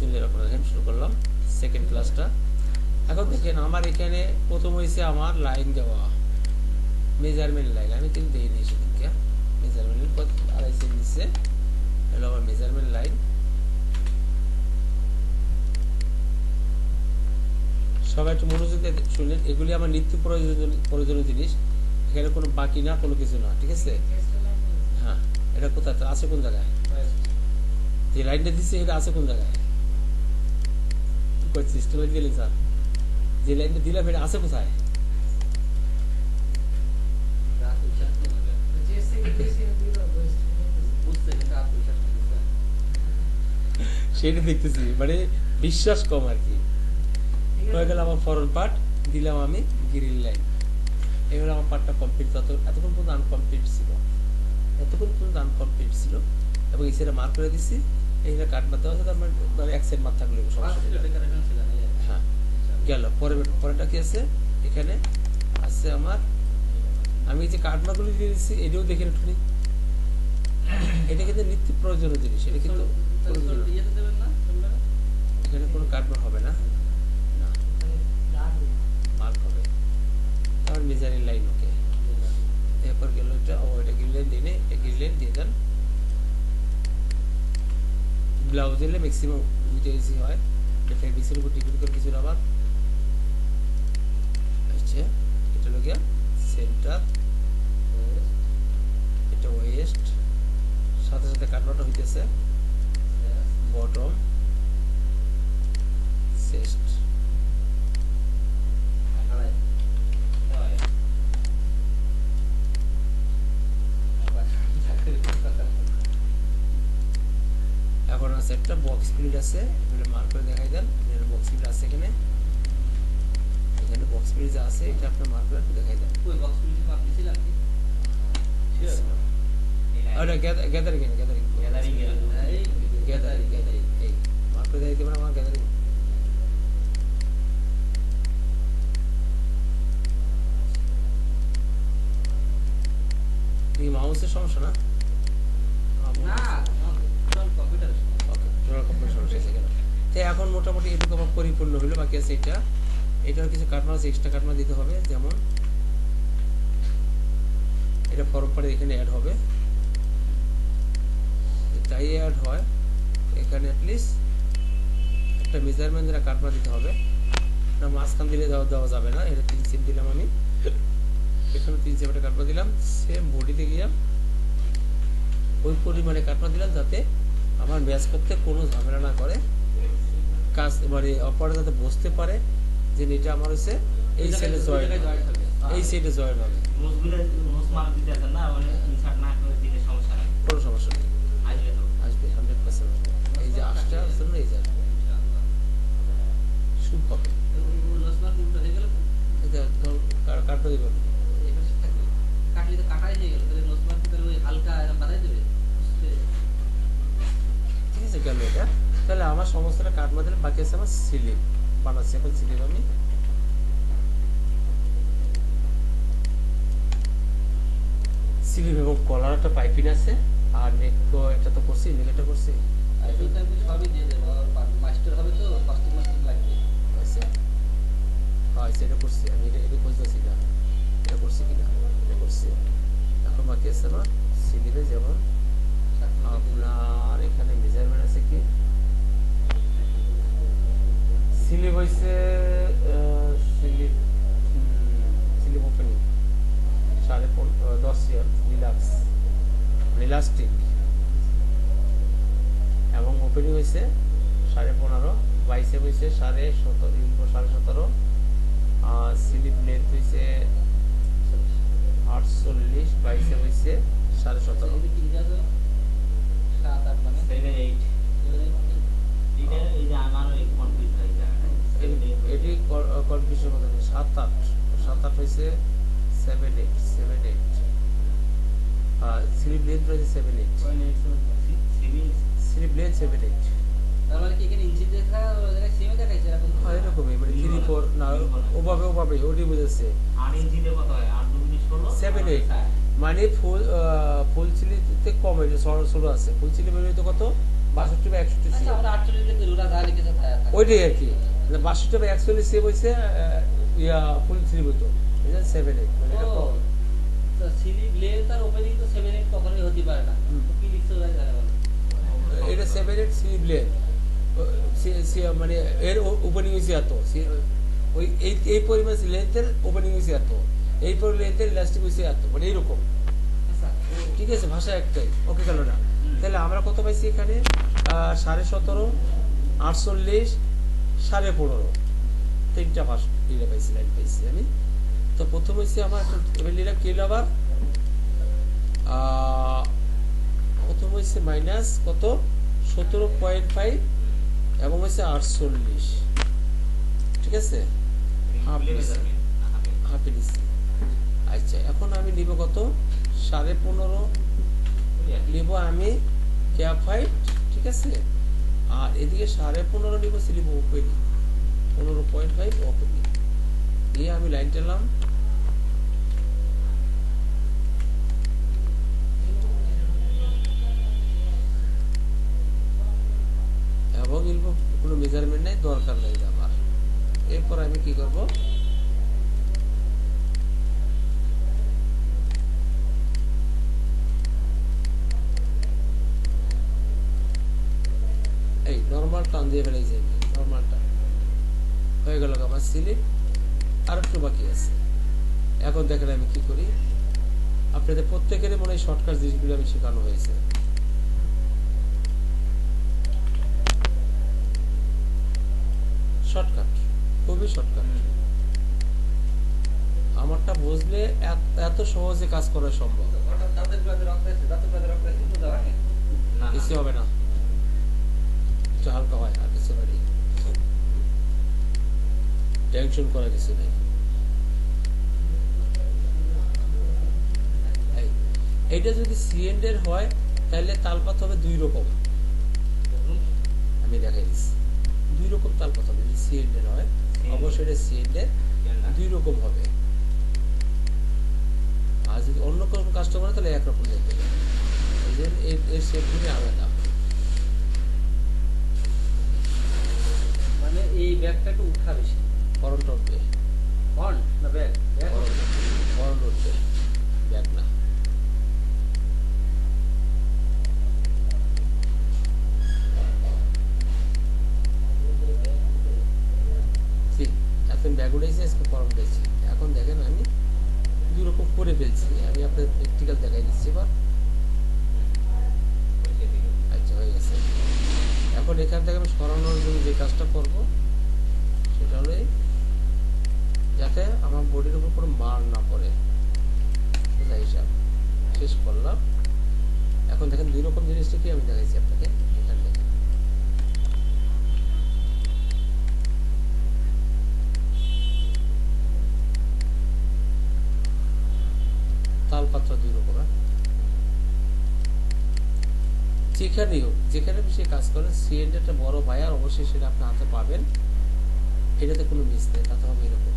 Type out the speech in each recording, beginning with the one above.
বিসমিল্লাহির রহমানির রহিম শুরু করলাম সেকেন্ড ক্লাসটা। এখন দেখেন আমার এখানে প্রথম হয়েছে আমার লাইন দেওয়া, মেজারমেন্ট লাইন। আমি কিন্তু দেইনি সেদিনকে মেজারমেন্ট, 2.5 সেমি দিচ্ছে, হলো আমার মেজারমেন্ট লাইন। সবাই একটু মনোযোগ দিয়ে শুনলেন, এগুলি আমার নিত্য প্রয়োজনীয় জিনিস, এখানে কোনো বাকি না, কোনো কিছু না, ঠিক আছে? হ্যাঁ, এটা কোথায় আছে, কোন জায়গায় যে লাইনটা দিচ্ছে এটা আছে কোন জায়গায়? সিস্টেম গেলেন স্যার, যে লাইনটা দিলাম এটা আছে কোথায়? সেটা দেখতেছি, মানে বিশ্বাস কম আর কি। হয়ে গেল আমার ফরওয়ার্ড পার্ট, দিলাম আমি গ্রিন লাইন। এগুলো আমার পার্টটা কমপ্লিট, এতক্ষণ পর্যন্ত আনকমপ্লিট ছিল, এবং এই সাইডে মার্ক করে দিচ্ছি। এইটা কাট মারতে হবে, মানে এক সাইড মার থাকলে হ্যাঁ গেল। পরেরটা কি আছে এখানে আছে আমার, আমি যে কাটমাগুলি দিয়ে দিচ্ছি এটাও দেখে একটু, এটা কিন্তু নিত্য প্রয়োজনীয় জিনিস, এটা কিন্তু এখানে কোনো কাটমার হবে না, মার্ক হবে, তারপর মেজারিং লাইন। ওকে, এরপর গেল এটা, এটা গ্রিন লাইন দিয়ে নেই, গ্রিন লাইন দিয়ে দেন। ব্লাউজ দিলে ম্যাক্সিমাম দুইটা ইজি হয়, ফেব্রিক্সের উপর ডিপেন্ড করে কিছু আবার আচ্ছা। এটা হলো গিয়া সেন্টার, এটা ওয়েস্ট, সাথে সাথে কাটমাটা হইতেছে বটম, চেস্ট। এখন আছে একটা বক্স প্রিন্ট আছে, এগুলো মার্ক করে দেখাই দেন। এখানে বক্স প্রিন্ট আছে, এখানে বক্স প্রিন্ট যা আছে এটা আপনি মার্ক করে দেখাই দেন। ওই বক্স প্রিন্ট আপনি ছিলেন কি? আরে গ্যাদারিং এই মার্ক করে দেখাই দেবেন আমার গ্যাদারিং। এই মাউসের সমস্যা না? না, কম্পিউটারের সমস্যা। ওকে, কম্পিউটার সমস্যা আছে কেন? তো এখন মোটামুটি এটুকু আমার পরিপূর্ণ হলো, বাকি আছে এটার কিছু কাটমার আছে, এক্সট্রা কাটমার দিতে হবে। যেমন এটা ফরম পারে এখানে অ্যাড হবে, তাই অ্যাড হয় এখানে অ্যাটলিস্ট একটা মেজারমেন্ট দ্বারা কাটমার দিতে হবে না, মাঝখান দিলে দেওয়া যাবে না। এটা 3 সেম দিলাম আমি, এখানে 3 সেম একটা কাটমার দিলাম, সেম বডিতে গিয়ে ওই পরিমাণে কাটমার দিলাম, যাতে আমার ম্যাচ করতে কোনো ঝামেলা না করে, কাজ মানে অপারেটর যাতে বুঝতে পারে যে এটা আমার হচ্ছে এই সাইডে জয়েন্ট হবে, এই সাইডে জয়েন্ট হবে। কোনো সমস্যা নেই, আসবে 100%। এই যে আসটা জন্য এই যে শুভ হবে, কাটতে দেবেন কাটলে তো কাটাই হয়ে গেল, তাহলে নোজ মার্ক তাহলে ওই হালকা এরকম বাড়াই দেবে, ঠিক আছে গেল এটা। তাহলে আমার সমস্তটা কাটমা দিলে, বাকি আছে আমার স্লিপ বানাচ্ছি। এখন স্লিপ আমি স্লিপ এবং কলার একটা পাইপিং আছে, আর নেক এটা তো করছি, নেকটা করছি, আর এটা আমি সবই দিয়ে দেবো। মাস্টার হবে তো মাস্টার লাগবে, আচ্ছা হ্যাঁ এটা করছি আমি, এটা বুঝতেছি না এটা করছি কিনা, এটা করছি। এখন বাকি আছে আমার স্লিপে, যেমন আপনার এখানে মেজারমেন্ট আছে কি, স্লিপ হয়েছে স্লিপ ওপেনিং 10.5 রিল্যাক্স ইলাস্টিক, এবং ওপেনিং হয়েছে 15.5, বাইসেপ হয়েছে 17.5, আর স্লিপ লেন্থ হয়েছে 48, বাইসেপ হয়েছে 17.5। এটি কনফিউশন মতো 7-8 হয়েছে 7-8, আর স্লিপ লেন্থ রয়েছে 7-8, স্লিপ লেন্থ 7-8। তার মানে কি এখানে ইঞ্চি দেখা জায়গায় সেমই দেখাইছে এরকম? হ্যাঁ এরকমই, মানে 3-4 না ওভাবে ওটি বুঝেছে 8 ইঞ্চিতে কত হয়? 8 2 16 7-8, মানে ফুল চিলিতে কম, এটা ছোট আছে। ফুল চিলি বেরোয় তো কত 62 বা 61 ছিল। আমরা 48 লিখে রুরা দা লিখে ওইটাই আর কি 62টা বা 41 সেভ হয়েছে ইয়া ফুল স্লিভ হতো 7-8 মানে এটা ও, তো স্লিভ লেন্থ আর ওপেনিং তো 7-8 কখনোই হতে পারে না। হুম। তো কি লিখছো জানি না বলো। এটা 7-8 স্লিভ লেন্থ মানে এর ওপেনিং হয়েছে এত ওই এই পরিমাণ লেন্থের ওপেনিং হয়েছে এত এই পরিমাণ লেন্থের ইলাস্টিক হয়েছে এত মানে এইরকম আচ্ছা, ঠিক আছে ভাষা একটাই ওকে গেল না তাহলে আমরা কত পাইছি এখানে 17.5 48 15.5 তিনটা ভাষা এটা পাইছি লাইন পাইছি আমি তো প্রথম হচ্ছে আমার এবার নিলাম কি আবার প্রথম হচ্ছে মাইনাস কত 17.5 এবং হচ্ছে 48 ঠিক আছে হাফ নিচ্ছি আচ্ছা এখন আমি নিব কত 15.5 নিব আমি ক্যাফাইট ঠিক আছে আর এদিকে 15.5 নিব স্লিপ ওপেনিং 15.5 ওপেনিং নিয়ে আমি লাইন টেলাম এবং কোনো মেজারমেন্ট নেই দরকার নেই আমার এরপর আমি কি করব এই নরমাল টান দিয়ে ফেলে যাই নরমালটা হয়ে গেল আমার স্লিপ আর একটু বাকি আছে এখন দেখেন আমি কি করি আপনাদের প্রত্যেকেরই মনে হয় শর্টকাট জিনিসগুলো আমি শেখানো হয়েছে শর্টকাট খুবই শর্টকাট আমারটা বুঝলে এত সহজে কাজ করা সম্ভব ওটা দাঁতের গোড়াতে রক্ত আছে, দাঁতের গোড়াতে রক্ত আছে, বুঝতে পারবে? কিছু হবে না একটু হালকা হয় আর কিছু নেই টেনশন করা কিছু নেই এইটা যদি সিএন্ড এর হয় তাহলে তালপাত হবে দুই রকম আমি দেখাই দিচ্ছি দুই রকম তালপাত হবে যদি সিএন্ড এর হয় অবশ্যই এটা সিএন্ড এর দুই রকম হবে আর যদি অন্য কোনো কাস্টমার তাহলে একরকম দেখতে হবে এই জন্য এর সেটগুলি আলাদা মানে এই ব্যাগটা একটু উঠা বেশি ফরন্ট উঠবে ফ্রন্ট না ব্যাগ? ব্যাগ ফরন্ট উঠবে ব্যাক না এখন ব্যাগ উঠেছি আজকে ফরম উঠেছি এখন দেখেন আমি দুই রকম করে ফেলছি আমি আপনাদের প্র্যাকটিক্যাল দেখাই দিচ্ছি এবার আচ্ছা হয়ে গেছে এখন এখান থেকে আমি সরানোর জন্য যে কাজটা করব সেটা হলো যাতে আমার বডির উপর কোনো মার না পড়ে সোজা হিসাব শেষ করলাম এখন দেখেন দুই রকম জিনিসটা কি আমি দেখাইছি আপনাকে এখানে দেখেন তালপাত্র দুই রকম যেখানেই হোক যেখানে সে কাজ করেন সিএন্ড একটা বড় বায়ার অবশ্যই সেটা আপনার হাতে পাবেন এটাতে কোনো মিস নেই তাতে হবে এরকম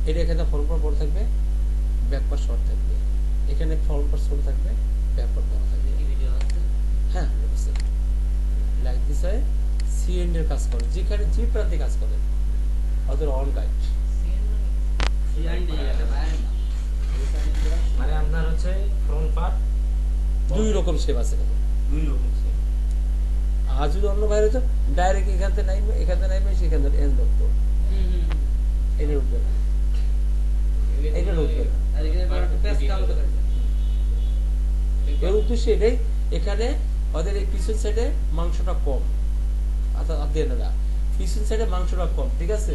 এটা এখানে ফরম পার বড় থাকবে ব্যাক পার শর্ট থাকবে এখানে ফরম পার ছোট থাকবে ব্যাক পার বড় থাকবে কি ভিডিও আছে? হ্যাঁ লাইক দিস হয় সিএন্ড এর কাজ করে যেখানে যে প্রান্তে কাজ করে ওদের অন গাইড সিআইডি একটা বায়ার না। মানে আপনার হচ্ছে ফ্রন্ট পার্ট দুই রকম শেপ আছে দুই রকম ছিল। আর যদি অন্য বাইরে তো ডাইরেক্ট এখান থেকে নাইবে এখান থেকে নাইবে সেখান থেকে এন্ড করতো এটা উঠবে না এটা উঠবে না আর এখানে আবার একটু পেস্ট কালো করে এর উদ্দেশ্য এটাই এখানে ওদের এই পিছন সাইডে মাংসটা কম না পিছন সাইডে মাংসটা কম ঠিক আছে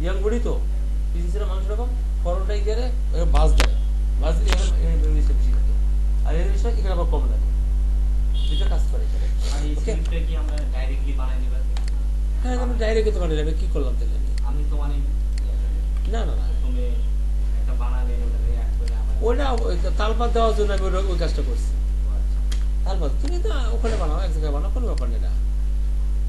ইয়াং বডি তো পিছন সাইডে মাংসটা কম ফরনটাই গেলে বাস দেয় বাস দিয়ে বেশি থাকে আর এর বিষয় এখানে আবার কম লাগে দুটো কাজ করে এখানে আর এই Okay? স্লিপটা কি আমরা ডাইরেক্টলি বানাই দিবা? হ্যাঁ আমি ডাইরেক্ট তো বানিয়ে কি করলাম তাহলে আমি তো মানে না না না তুমি একটা বানালে ওটাকে অ্যাড করে আমার ওটা তালপাত দেওয়ার জন্য আমি ওই কাজটা করছি আচ্ছা। তালপাত তুমি তো ওখানে বানাও এক জায়গায় বানাও কোনো ব্যাপার নেই না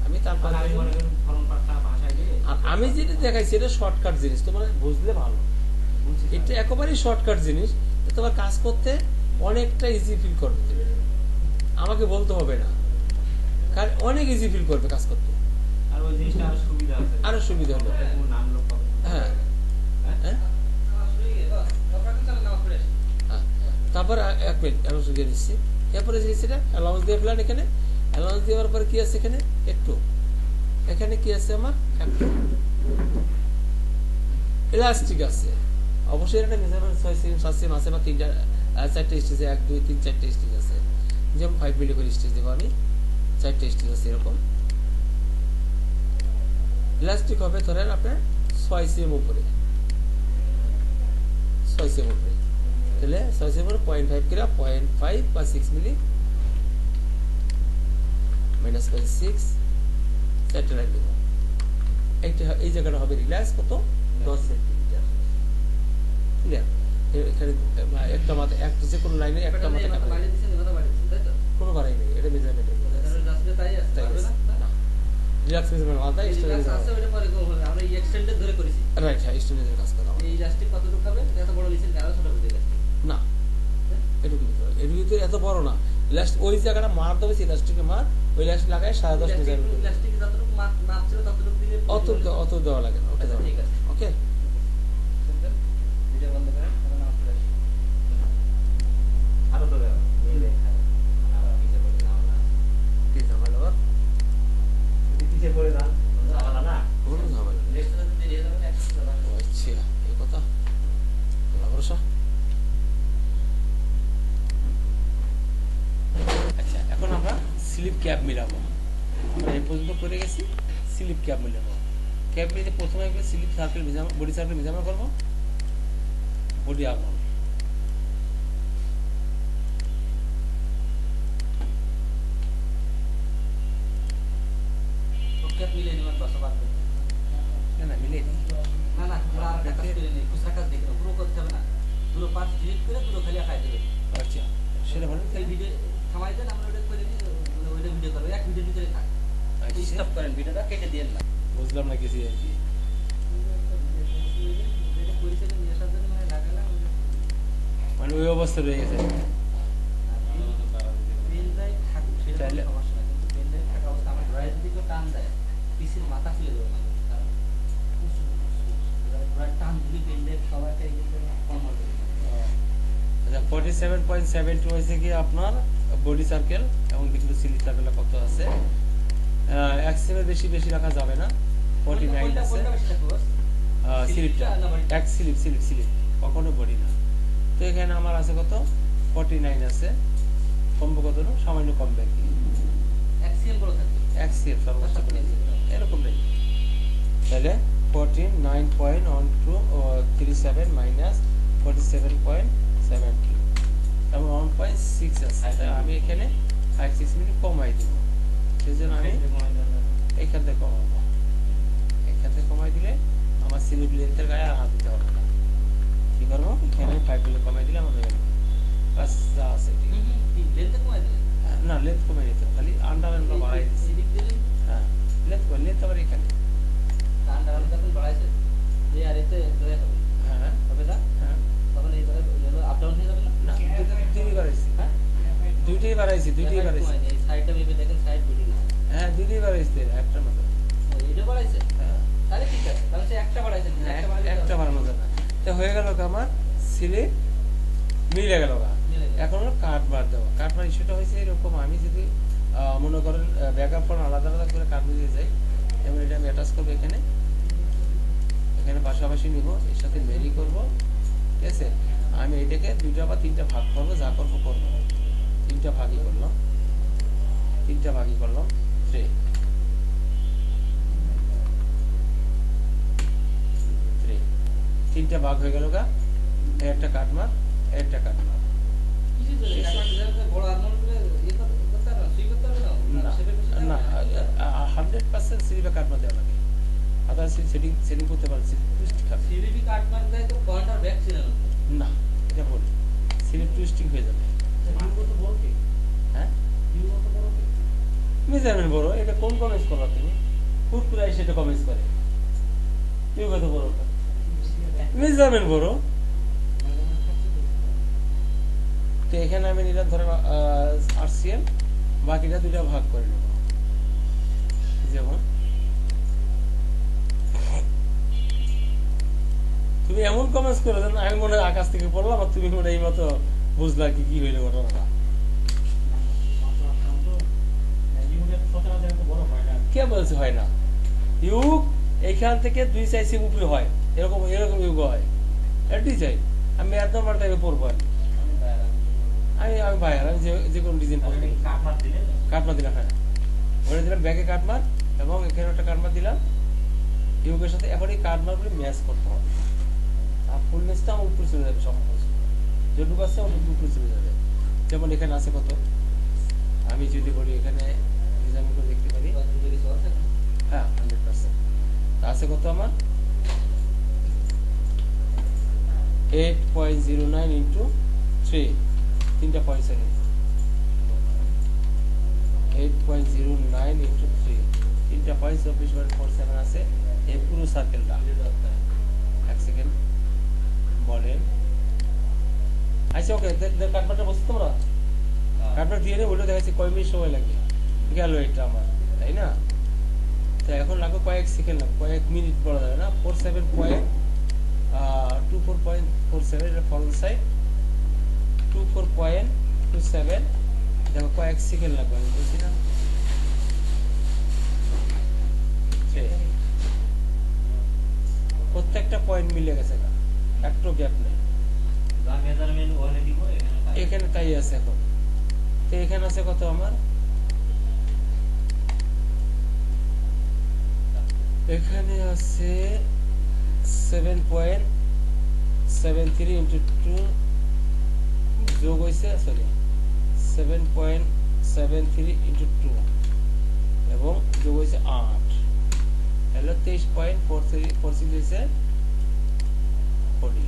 আমি তালপাত মানে আমি মনে করি ফ্রন্ট পার্টটা ভাষায় দিয়ে আর আমি যেটা দেখাইছি এটা শর্টকাট জিনিস তোমার বুঝলে ভালো বুঝছি স্যার। এটা একেবারেই শর্টকাট জিনিস তো তোমার কাজ করতে অনেকটা ইজি ফিল করবে তুমি আমাকে বলতে হবে না কারণ অনেক ইজি ফিল করবে কাজ করতে, আর ওই জিনিসটা আরো সুবিধা আছে, আরো সুবিধা হলো। কোনো নাম লোক পাবে। হ্যাঁ হ্যাঁ হ্যাঁ। তারপর এক মিনিট অ্যালাউন্স দিয়ে দিচ্ছি। এরপরে জিনিসটা অ্যালাউন্স দিয়ে ফেলেন। এখানে অ্যালাউন্স দেওয়ার পর কি আছে এখানে একটু, এখানে কি আছে আমার একটু ইলাস্টিক আছে। অবশ্যই একটা মেজারমেন্ট 6 সেম 7 সেম আছে বা 3টা 4টে স্টেজে 1 2 3 4টে স্টেজ আছে। যেমন 5 মিলি করে স্টেজ দেবো আমি, 4টে স্টেজ আছে এরকম। ইলাস্টিক হবে ধরেন আপনার 6 সেম উপরে, 6 সেম উপরে, তাহলে 6 সেম উপরে 0.5 করে 0.5 বা 6 মিলি মাইনাস বাই 6 4টে লাইন দেবো। এই জায়গাটা হবে রিল্যাক্স কত 10 সেন্টিমিটার। ক্লিয়ার? এখানে একটা মাথা একটা যে কোনো লাইনে একটা মাথা কাটা কোনো বাড়াই নেই, এটা মেজারমেন্ট রিল্যাক্স মেজারমেন্ট আলাদা, এক্সট্রা রাইট। হ্যাঁ স্টুডেন্টের কাজ করা না, এটুকু তো এত বড় না। লাস্ট ওই জায়গাটা মার দেবে, সেই ইলাস্টিকের মার ওই লাস্ট লাগায় 10.5 মেজারমেন্ট অত দেওয়া লাগে না, ওটা দেওয়া ওকে। আরো তো দেওয়া মিলে আবার পিছে পড়ে যাও না, কি ঝামেলা আবার? যদি পিছে পড়ে যান ঝামেলা না, কোনো ঝামেলা নেই। ও আচ্ছা এই কথা ভরসা। আচ্ছা এখন আমরা স্লিপ ক্যাপ মিলাবো। আমরা এই পর্যন্ত করে গেছি, স্লিপ ক্যাপ মিলাবো। ক্যাপ মিলে প্রথমে slip circle body circle measurement করবো, বডি আর্মহোল। না না মিলে নি। আচ্ছা সেটা বলেন তাহলে। বুঝলাম না কিছু আর কি। মানে ওই অবস্থা রয়ে গেছে। মাথা খুলে দেবো টান দিলি পেনড্রাইভ সবাইকে কম হবে। আচ্ছা 47.72 হয়েছে কি আপনার বডি সার্কেল, এবং দেখুন স্লিপ সার্কেলটা কত আছে। এক সেমের বেশি বেশি রাখা যাবে না, 49 আছে স্লিপটা। এক স্লিপ স্লিপ স্লিপ কখনো বডি না। তো এখানে আমার আছে কত 49 আছে, কমবে কত না সামান্য কমবে আর কি। এক সিএম সর্বোচ্চ এরকম নেই। তাহলে 49.1237 মাইনাস 47.72 এবং 1.6 আছে। আমি এখানে 5-6 মিনিট কমাই দিব, সেই জন্য আমি এইখান থেকে কমাবো। এখান থেকে কমাই দিলে আমার স্লিপ লেন্থের গায়ে আর হাত দিতে হবে না। কি করবো এখানে 5 মিনিট কমাই দিলে আমার হয়ে গেল বাস যা আছে। না লেন্থ কমে নিতে খালি আন্ডার আমরা বাড়াই দিচ্ছি। হ্যাঁ লেন্থ কমে লেন্থ আবার এখানে হ্যাঁ হবে না। হ্যাঁ তখন এই আপ ডাউন হয়ে যাবে না। দুইটাই বাড়াইছি, দুইটাই বাড়াইছি, দুইটাই বাড়াইছি। সাইডটা ভেবে দেখেন সাইড বেড়ে গেছে। হ্যাঁ দুইটাই বাড়াইছি, একটা না এটা বাড়াইছে। হ্যাঁ তাহলে ঠিক আছে, তাহলে সে একটা বাড়াইছে, একটা বাড়ানো যাবে। তো হয়ে গেল আমার স্লিপ মিলে গেল। এখন কাট বার দেওয়া, কাট বার ইস্যুটা হয়েছে এরকম, আমি যদি মনে করেন ব্যাকআপ ফোন আলাদা আলাদা করে কাট দিয়ে যাই, এবং এটা আমি অ্যাটাচ করবো এখানে, এখানে পাশাপাশি নিব, এর সাথে মেরি করব। ঠিক আছে, আমি এটাকে 2টা বা 3টা ভাগ করবো, যা করবো করবো। 3টা ভাগই করলাম, 3টা ভাগই করলাম 3 3টা ভাগ হয়ে গেল গা। একটা কাটমার, একটা কাটমার। না 100% সিলিপে কাটমার দেওয়া লাগে, আদার্স সেটিং করতে পারছি না, এটা বল স্লিপ টুইস্টিং হয়ে যাবে। হ্যাঁ মেজারমেন্ট বড়, এটা কোন কমেন্টস করবা তুমি? কুরকুরাই সেটা কমেন্টস করে, তুমি কত বড় মেজারমেন্ট বড়। তো এখানে আমি নিলাম ধরেন RCM, বাকিটা 2টা ভাগ করে নেব। কমেন্টস করে দেন, আমি মনে হয় আকাশ থেকে পড়লাম আর তুমি মনে হয় এই মতো বুঝলা কি কি হইলো ঘটনাটা। কে বলছে হয় না? ইউগ এইখান থেকে 2 সাইজ উপরে হয়, এরকম এরকম ইউগ হয়, এটাই চাই আমি এত নম্বর টাইপে পড়বো আর কি। আমি আমি ভাই আর আমি যে কোনো ডিজাইন পড়তে কাটমার দিলাম, হ্যাঁ ওটা দিলাম ব্যাগে কাটমার, এবং এখানে একটা কাটমার দিলাম ইউগের সাথে। এখন এই কাটমারগুলি ম্যাচ করতে হবে, আর ফুল ম্যাচটা আমার উপরে চলে যাবে, সব যেটুকু আছে ওটুকু উপরে চলে যাবে। যেমন এখানে আছে কত, আমি যদি বলি এখানে আমি করে দেখতে পারি, হ্যাঁ 100% আছে কত আমার 8.09 ইন্টু 3, 3টা পয়েন্ট, 8.09 ইন্টু 3, 3টা পয়েন্ট 24.47 আছে এই পুরো সার্কেলটা। এক সেকেন্ড বলেন, আচ্ছা ওকে কাটবারটা বসতে তোমরা কাটবার দিয়ে ওটা দেখাচ্ছি কয় মিনিট সময় লাগে গেল এটা আমার, তাই না? তো এখন লাগবে কয়েক সেকেন্ড, লাগবে কয়েক মিনিট বলা যাবে না। 47.24.47 এটা ফরওয়ার্ড সাইড, 24.27 দেখো কয়েক সেকেন্ড লাগবে, আমি বলছি না? প্রত্যেকটা পয়েন্ট মিলে গেছে, একটু গ্যাপ নেই। এখানে তাই আছে এখন, তো এখানে আছে কত আমার, এখানে আছে 7.73 ইন্টু 2 যোগ হয়েছে, সরি 7.73 ইন্টু 2 এবং যোগ হয়েছে 8, হলো 23.46 হয়েছে 40।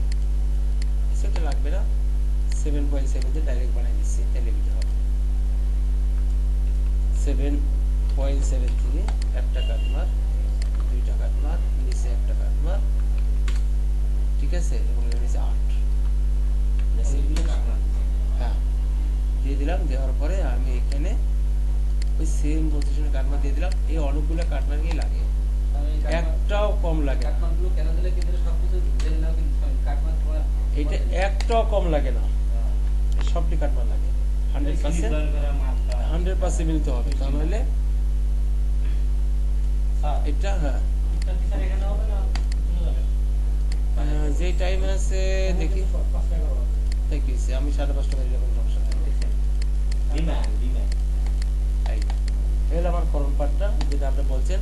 সেটা লাগবে না, 7.7 দিয়ে ডাইরেক্ট বানিয়ে দিচ্ছি, তাহলে দিতে হবে 7.73, একটা কাটমার, দুইটা কাটমার, নিচে একটা কাটমার, ঠিক আছে, এবং নিচে 8, হ্যাঁ দিয়ে দিলাম। দেওয়ার পরে আমি এখানে ওই সেম পজিশনে কাটমার দিয়ে দিলাম। এই অনেকগুলো কাটমার গিয়ে লাগে, একটাও কম লাগে না, এটা একটাও কম লাগে না, সবটি কাটমার লাগে 100% মিলতে হবে, তাহলে এটা হ্যাঁ যে টাইম আছে দেখি, দেখিছি আমি 5:30 বাজে যখন সমস্যা নেই। এই আমার ফর্ম পার্টটা যেটা আপনি বলছেন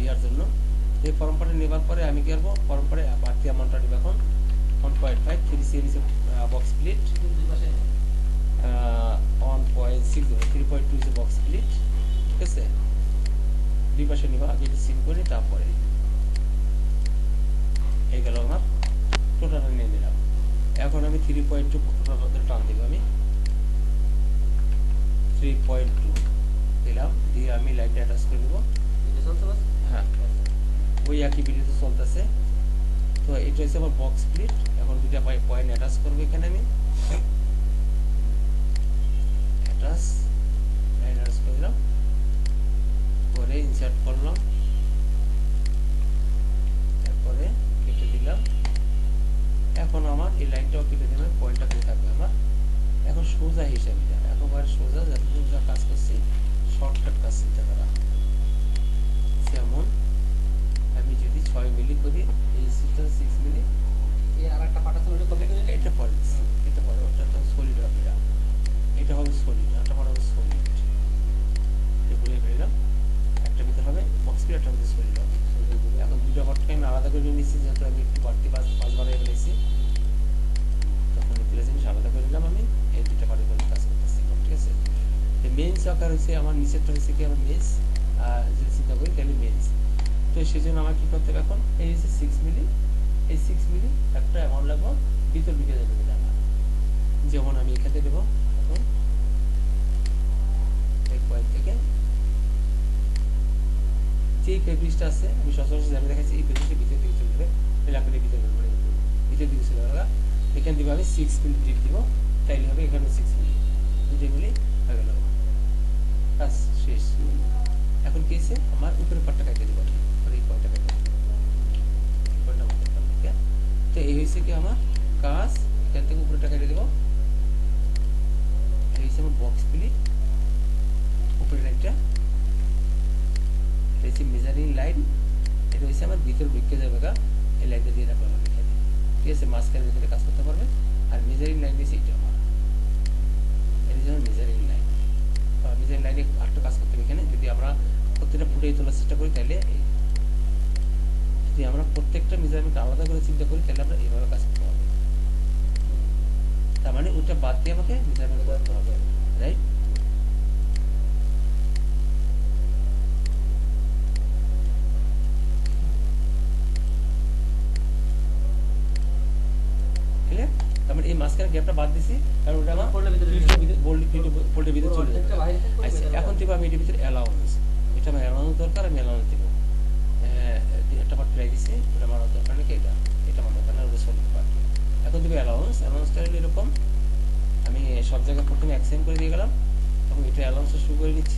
ইয়ার জন্য। এই ফর্ম পার্টে নেবার পরে আমি কি করবো, ফর্ম পার্টে বাড়তি অ্যামাউন্টটা নিব এখন 1.5, 3 series box split, 1.60, 3.2 box split, ঠিক আছে। দুই পাশে নিবা, আগে একটু সিম করি, তারপরে এই গেল আমার টোটালটা নিয়ে নিলাম। এখন আমি 3.2 টোটাল টান দিব, আমি 3.2 দিলাম, দিয়ে আমি লাইনটা অ্যাটাচ করে দেবো। হ্যাঁ ওই একই ভিডিওতে চলতেছে। তো এটা হচ্ছে আমার বক্স স্প্লিট। এখন দুটা পয়েন্ট অ্যাটাচ করবো, এখানে আমি অ্যাটাচ লাইন অ্যাটাচ করে দিলাম, করে ইনসার্ট করলাম, তারপরে কেটে দিলাম। এখন আমার এই লাইনটাও কেটে দেবে, পয়েন্টটা কেটে থাকবে আমার। এখন সোজা হিসাবে একেবারে সোজা, যতটুকু যা কাজ করছি শর্টকাট কাজ চিন্তা করা। যেমন আমি যদি 6 মিলি করি, এই 6 মিলি, এটা পরে এটা পরে, ওটা তো সলিড হবে, এটা হবে সলিড, এটা পরে হবে সলিড, বলে ফেললাম। একটা ভিতরে হবে বক্স স্প্লিট, একটা ভিতরে সলিড হবে। এখন দুটো পার্টকে আমি আলাদা করে নিচ্ছি, যেহেতু আমি একটু বাড়তি 5 বারে ফেলেছি, তখন দুটো জিনিস আলাদা করে নিলাম। আমি এই দুটো পার্টে করে কাজ করতেছি, ঠিক আছে। মেইনস আকার হচ্ছে আমার নিচেরটা হচ্ছে কি আমার মেইনস, যদি চিন্তা করি তাহলে মেইনস। তো সেই জন্য আমার কি করতে হবে, এখন এই হচ্ছে 6 মিলি, এই 6 মিলি একটা অ্যামাউন্ট লাগবে ভিতর ঢুকে যাবে আমার। যেমন আমি এখানে দেবো, এখন এই পয়েন্ট থেকে যে ফেব্রিক্সটা আছে, আমি সচরাচর আমি দেখাচ্ছি এই ফেব্রিক্সটা ভিতর দিকে চলে যাবে, লাকড়ির ভিতর দিকে চলে যাবে। এখান থেকে আমি 6 মিলি ডিপ দিব, তাইলে হবে এখানে 6 মিলি, দুটো মিলি হয়ে গেল, কাজ শেষ। এখন কি হয়েছে, আমার উপরের পাটটা কেটে দেবো, এই পয়েন্টটা কেটে দেবো, তো এই হয়েছে কি আমার কাজ, এখান থেকে উপরেটা কেটে দেবো। এই হচ্ছে আমার বক্স প্লিট, উপরের লাইনটা, এটা হচ্ছে মেজারিং লাইন, এটা হচ্ছে আমার ভিতর ঢুকে যাবে গা, এই লাইনটা দিয়ে রাখলাম আমি এখানে, ঠিক আছে। মাঝখানে ভিতরে কাজ করতে পারবেন। আর মেজারিং লাইন দিয়েছে এইটা আমার, এটা হচ্ছে আমার মেজারিং লাইন। মেজারিং লাইনে আরেকটা কাজ করতে হবে এখানে, যদি আমরা প্রত্যেকটা ফুটে তোলার চেষ্টা করি তাহলে যদি আমরা প্রত্যেকটা মেজারমেন্ট আলাদা করে চিন্তা করি তাহলে আমরা এইভাবে কাজ করতে হবে। তার মানে ওইটা বাদ দিয়ে আমাকে মেজারমেন্ট করতে হবে, রাইট? ক্লিয়ার? তার মানে এই মাঝখানে গ্যাপটা বাদ দিছি, কারণ ওটা আমার ফোল্ডের ভিতরে ফোল্ডের ভিতরে চলে যাবে। অর্ধেকটা বাইরে থাকবে, আচ্ছা, ভেতরে এখন দিব আমি এটার ভিতরে অ্যালাউন্স, এটা আমার অ্যালাউন্স দরকার, আমি অ্যালাউন্স দিব। একটা পার্ট ফেলে দিছি, ওটা আমার দরকার নাকি, এটা আমার দরকার না, ওটা সলিড পার্ট। এখন দেবো অ্যালাউন্স। অ্যালাউন্সটা হলো এরকম, আমি সব জায়গায় প্রথমে অ্যাকসেন্ট করে দিয়ে গেলাম, তখন এটা অ্যালাউন্সটা শুরু করে দিচ্ছি,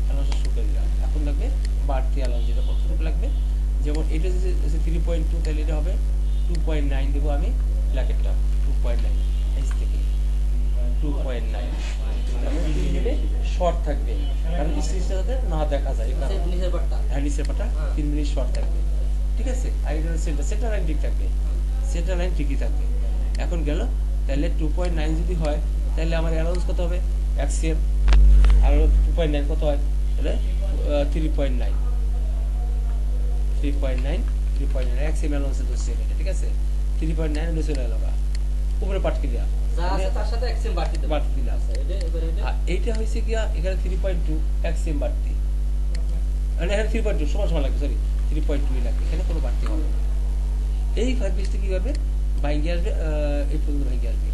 অ্যালাউন্সটা শুরু করে দিলাম। এখন লাগবে বাড়তি অ্যালাউন্স, যেটা কতটুকু লাগবে, যেমন এটা যদি 3.2 তাহলে এটা হবে 2.9 দেবো আমি, ব্ল্যাকেটটা 2.9, এইচ থেকে 2.9, শর্ট থাকবে, কারণ স্টিচটা যাতে না দেখা যায়, কারণ নিচের পাটটা হ্যাঁ নিচের পাটা 3 মিনিট শর্ট থাকবে, ঠিক আছে। আর এটা সেন্টার লাইন ঠিক থাকবে, সেন্টার লাইন ঠিকই থাকবে। এখন গেল, তাহলে 2.9 যদি হয় তাহলে আমার অ্যালাউন্স কত হবে, এক্সিএম, আর 2.9 কত হয়, তাহলে 3.9 এক্সিএম অ্যালাউন্সের দোষ এটা, ঠিক আছে। 3.9 হলে চলে এলো উপরে পাট ক্লিয়ার, যা আছে তার সাথে এক্সেম বাড়তি দেব, বাড়তি দিলাম। আচ্ছা এটা এবারে এটা আর এইটা হয়েছে গিয়া এখানে 3.2 এক্সিএম বাড়তি, মানে এখানে 3.2 সমান লাগবে, সরি 3.2 লাগবে, এখানে কোনো বাড়তি হবে না। এই 5 পিসটা কি করবে, ভাঙ্গে আসবে, এই পর্যন্ত ভাঙ্গে আসবে,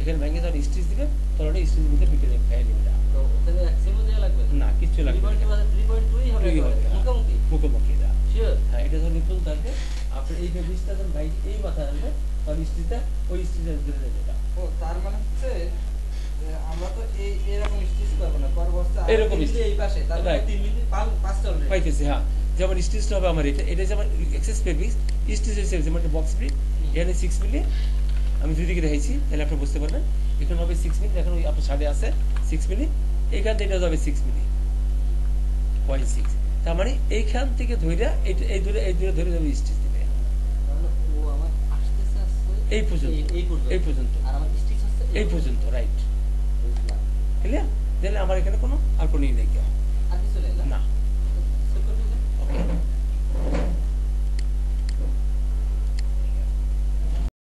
এখানে ভাঙ্গে যখন স্টিচ দিবে তখন ওটা স্টিচের ভিতরে ঢুকে যাবে, ফেলে দিবে তো ওখানে এক্সেমও দেয়া লাগবে না, কিচ্ছু লাগবে না, 3.2 হবে, 2 হবে, মুখোমুখি মুখোমুখি দা। শিওর। হ্যাঁ, এটা যখন এই পর্যন্ত আসবে, আপনার এই পিসটা যখন ভাই এই মাথায় আসবে তখন স্টিচটা ওই স্টিচের ভিতরে যাবে এটা। ও তার মানে হচ্ছে যে আমরা তো এই এরকম স্টিচ করব না, করব হচ্ছে আর এরকম তিন stitch। এই পাশে, তারপরে Right. 3 মিনিট 5 চলবে। পাইতেছি, হ্যাঁ। যেমন স্টিচটা হবে আমার এটা যেমন এক্সেস পেপিস স্টিচ হিসেবে, যেমন একটা বক্স প্রিন্ট, এখানে 6 মিলি আমি দুই দিকে দেখাইছি, তাহলে আপনি বুঝতে পারবেন। এখানে হবে 6 মিলি, এখন ওই আপনার সাথে আছে 6 মিলি, এইখান থেকে এটা যাবে 6 মিলি 0.6, তার মানে এইখান থেকে ধরে এই দূরে ধরে যাবে স্টিচ দিবে তাহলে ও আমার আসতেছে আসছে এই পর্যন্ত, এই পর্যন্ত, আর আমার স্টিচ হচ্ছে এই পর্যন্ত, রাইট? বুঝলাম। ক্লিয়ার? তাহলে আমার এখানে কোনো আর কোনো ই নেই।